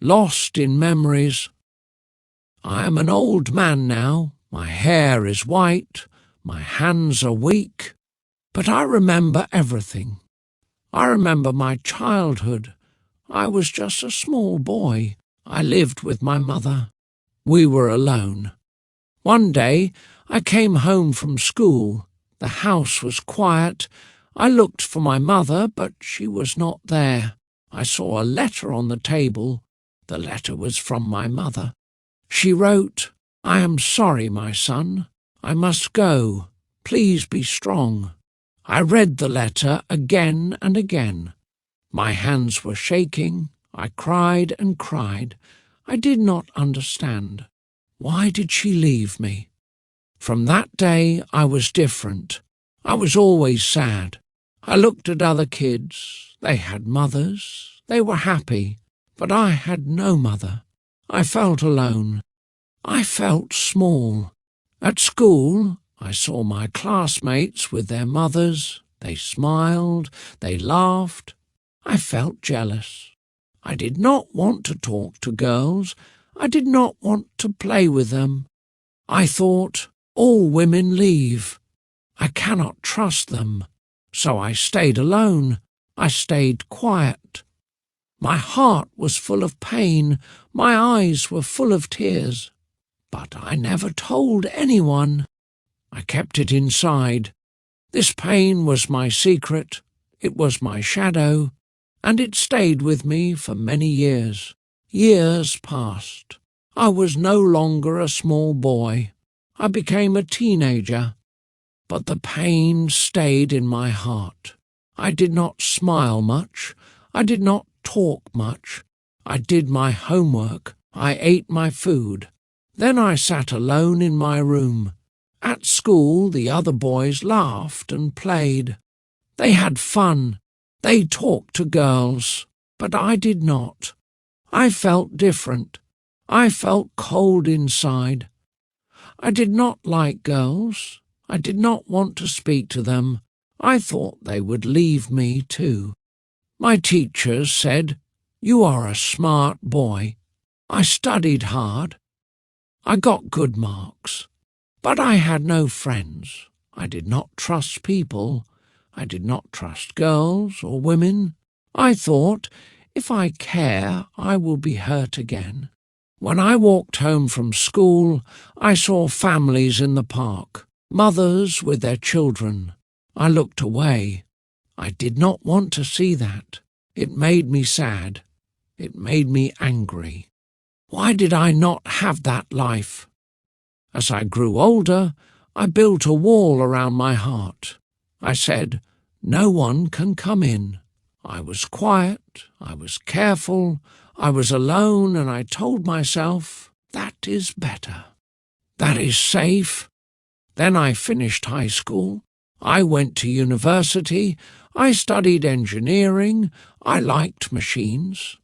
lost in memories. I am an old man now, my hair is white, my hands are weak, but I remember everything. I remember my childhood. I was just a small boy. I lived with my mother. We were alone. One day I came home from school. The house was quiet. I looked for my mother, but she was not there. I saw a letter on the table. The letter was from my mother. She wrote, "I am sorry, my son. I must go. Please be strong." I read the letter again and again. My hands were shaking. I cried and cried. I did not understand. Why did she leave me? From that day I was different. I was always sad. I looked at other kids. They had mothers. They were happy. But I had no mother. I felt alone. I felt small. At school, I saw my classmates with their mothers. They smiled. They laughed. I felt jealous. I did not want to talk to girls. I did not want to play with them. I thought, all women leave. I cannot trust them. So I stayed alone. I stayed quiet. My heart was full of pain. My eyes were full of tears. But I never told anyone. I kept it inside. This pain was my secret. It was my shadow. And it stayed with me for many years. Years passed. I was no longer a small boy. I became a teenager. But the pain stayed in my heart. I did not smile much. I did not talk much. I did my homework. I ate my food. Then I sat alone in my room. At school, the other boys laughed and played. They had fun. They talked to girls. But I did not. I felt different. I felt cold inside. I did not like girls. I did not want to speak to them. I thought they would leave me too. My teachers said, "You are a smart boy." I studied hard. I got good marks. But I had no friends. I did not trust people. I did not trust girls or women. I thought, if I care, I will be hurt again. When I walked home from school, I saw families in the park, mothers with their children. I looked away. I did not want to see that. It made me sad. It made me angry. Why did I not have that life? As I grew older, I built a wall around my heart. I said, "No one can come in." I was quiet, I was careful, I was alone, and I told myself, that is better. That is safe. Then I finished high school. I went to university. I studied engineering. I liked machines.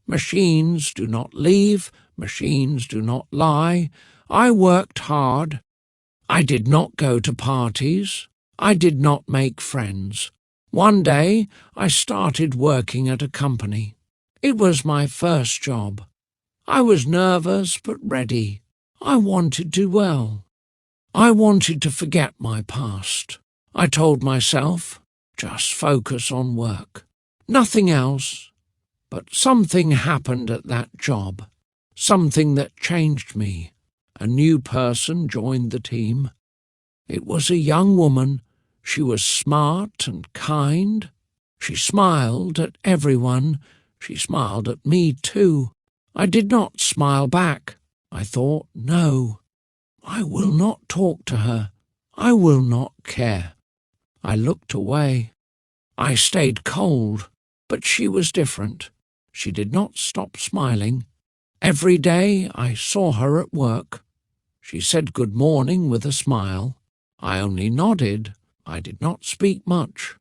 Machines do not leave. Machines do not lie. I worked hard. I did not go to parties. I did not make friends. One day I started working at a company. It was my first job. I was nervous but ready. I wanted to do well. I wanted to forget my past. I told myself, just focus on work. Nothing else. But something happened at that job. Something that changed me. A new person joined the team. It was a young woman. She was smart and kind. She smiled at everyone. She smiled at me too. I did not smile back. I thought, no, I will not talk to her. I will not care. I looked away. I stayed cold, but she was different. She did not stop smiling. Every day I saw her at work. She said good morning with a smile. I only nodded. I did not speak much.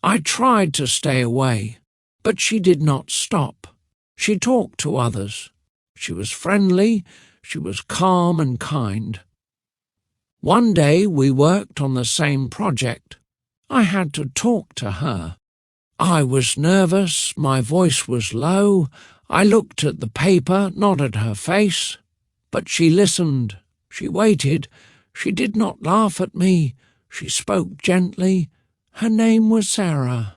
I tried to stay away, but she did not stop. She talked to others. She was friendly. She was calm and kind. One day we worked on the same project. I had to talk to her. I was nervous. My voice was low. I looked at the paper, not at her face. But she listened. She waited. She did not laugh at me. She spoke gently. Her name was Sarah.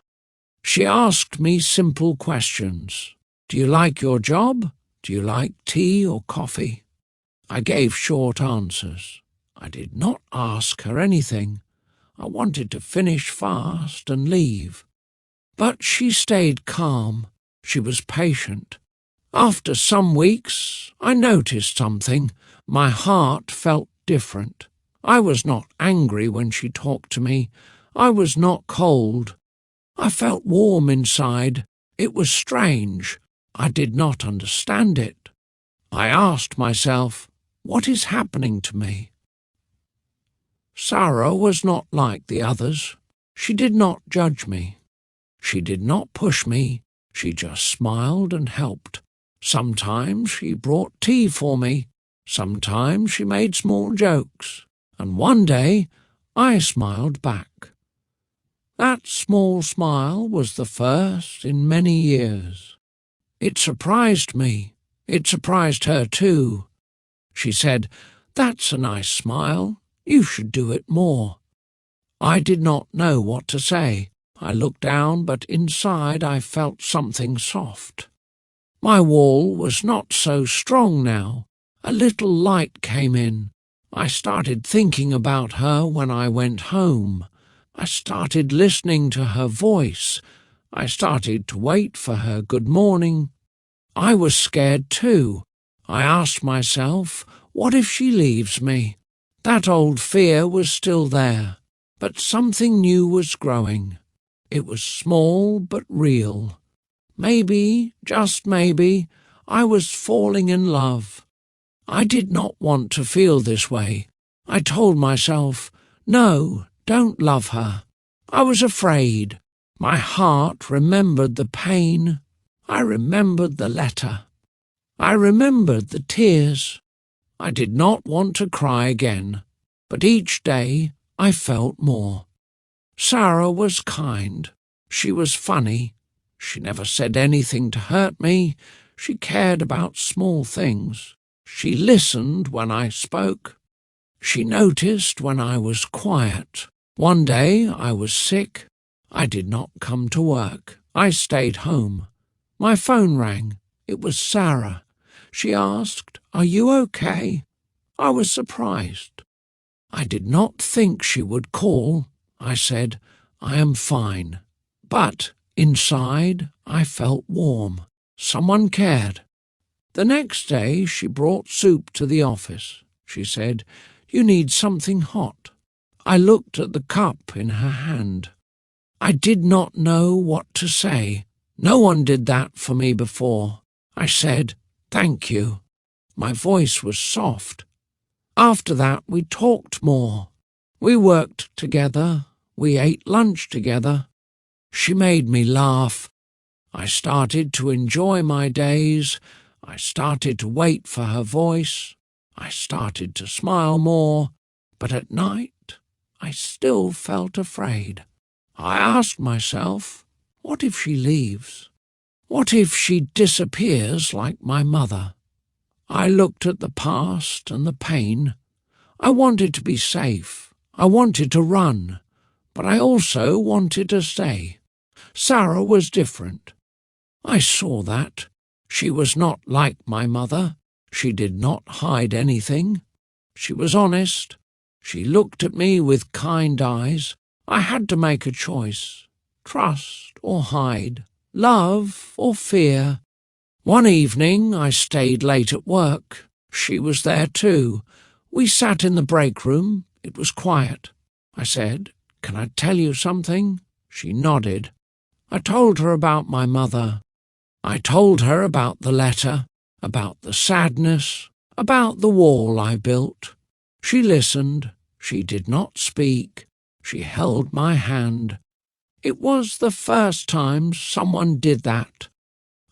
She asked me simple questions. Do you like your job? Do you like tea or coffee? I gave short answers. I did not ask her anything. I wanted to finish fast and leave. But she stayed calm. She was patient. After some weeks, I noticed something. My heart felt different. I was not angry when she talked to me. I was not cold. I felt warm inside. It was strange. I did not understand it. I asked myself, what is happening to me? Sarah was not like the others. She did not judge me. She did not push me. She just smiled and helped. Sometimes she brought tea for me. Sometimes she made small jokes. And one day I smiled back. That small smile was the first in many years. It surprised me. It surprised her too. She said, "That's a nice smile. You should do it more." I did not know what to say. I looked down, but inside I felt something soft. My wall was not so strong now. A little light came in. I started thinking about her when I went home. I started listening to her voice. I started to wait for her good morning. I was scared too. I asked myself, what if she leaves me? That old fear was still there, but something new was growing. It was small but real. Maybe, just maybe, I was falling in love. I did not want to feel this way. I told myself, no, don't love her. I was afraid. My heart remembered the pain. I remembered the letter. I remembered the tears. I did not want to cry again, but each day I felt more. Sarah was kind. She was funny. She never said anything to hurt me. She cared about small things. She listened when I spoke. She noticed when I was quiet. One day I was sick. I did not come to work. I stayed home. My phone rang. It was Sarah. She asked, "Are you okay?" I was surprised. I did not think she would call. I said, "I am fine." But inside I felt warm. Someone cared. The next day she brought soup to the office. She said, "You need something hot." I looked at the cup in her hand. I did not know what to say. No one did that for me before. I said, "Thank you." My voice was soft. After that we talked more. We worked together. We ate lunch together. She made me laugh. I started to enjoy my days. I started to wait for her voice. I started to smile more. But at night, I still felt afraid. I asked myself, what if she leaves? What if she disappears like my mother? I looked at the past and the pain. I wanted to be safe. I wanted to run. But I also wanted to stay. Sarah was different. I saw that. She was not like my mother. She did not hide anything. She was honest. She looked at me with kind eyes. I had to make a choice. Trust or hide. Love or fear. One evening I stayed late at work. She was there too. We sat in the break room. It was quiet. I said, "Can I tell you something?" She nodded. I told her about my mother. I told her about the letter, about the sadness, about the wall I built. She listened. She did not speak. She held my hand. It was the first time someone did that.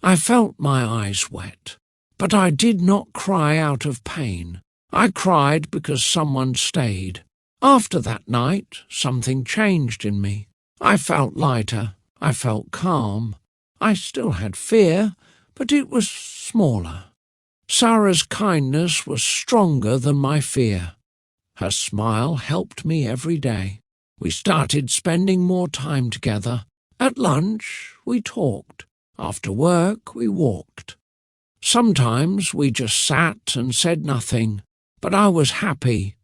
I felt my eyes wet, but I did not cry out of pain. I cried because someone stayed. After that night, something changed in me. I felt lighter. I felt calm. I still had fear, but it was smaller. Sarah's kindness was stronger than my fear. Her smile helped me every day. We started spending more time together. At lunch, we talked. After work, we walked. Sometimes we just sat and said nothing, but I was happy.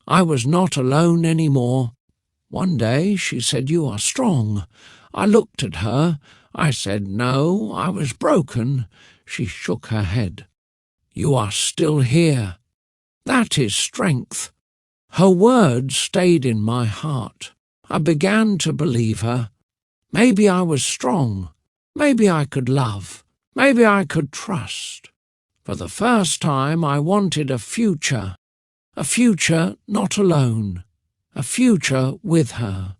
I was not alone anymore. One day she said, "You are strong." I looked at her. I said, "No, I was broken." She shook her head. "You are still here. That is strength." Her words stayed in my heart. I began to believe her. Maybe I was strong. Maybe I could love. Maybe I could trust. For the first time I wanted a future not alone, a future with her.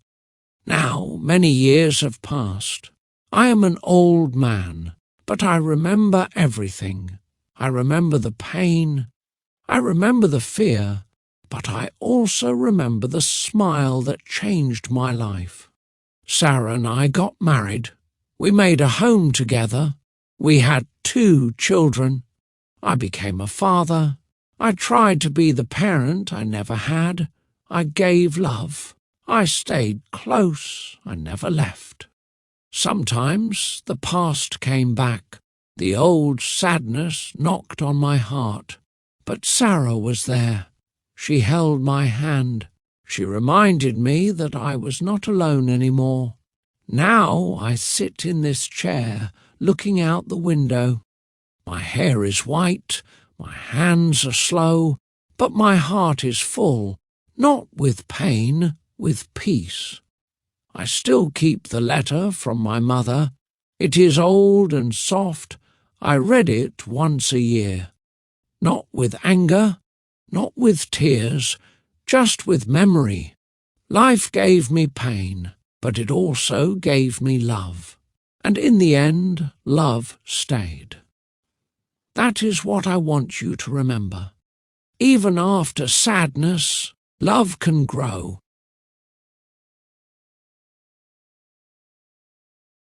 Now many years have passed. I am an old man, but I remember everything. I remember the pain. I remember the fear, but I also remember the smile that changed my life. Sarah and I got married. We made a home together. We had 2 children. I became a father. I tried to be the parent I never had. I gave love. I stayed close. I never left. Sometimes the past came back. The old sadness knocked on my heart. But Sarah was there. She held my hand. She reminded me that I was not alone anymore. Now I sit in this chair, looking out the window. My hair is white, my hands are slow, but my heart is full, not with pain, with peace. I still keep the letter from my mother. It is old and soft. I read it once a year. Not with anger, not with tears, just with memory. Life gave me pain, but it also gave me love. And in the end, love stayed. That is what I want you to remember. Even after sadness, love can grow.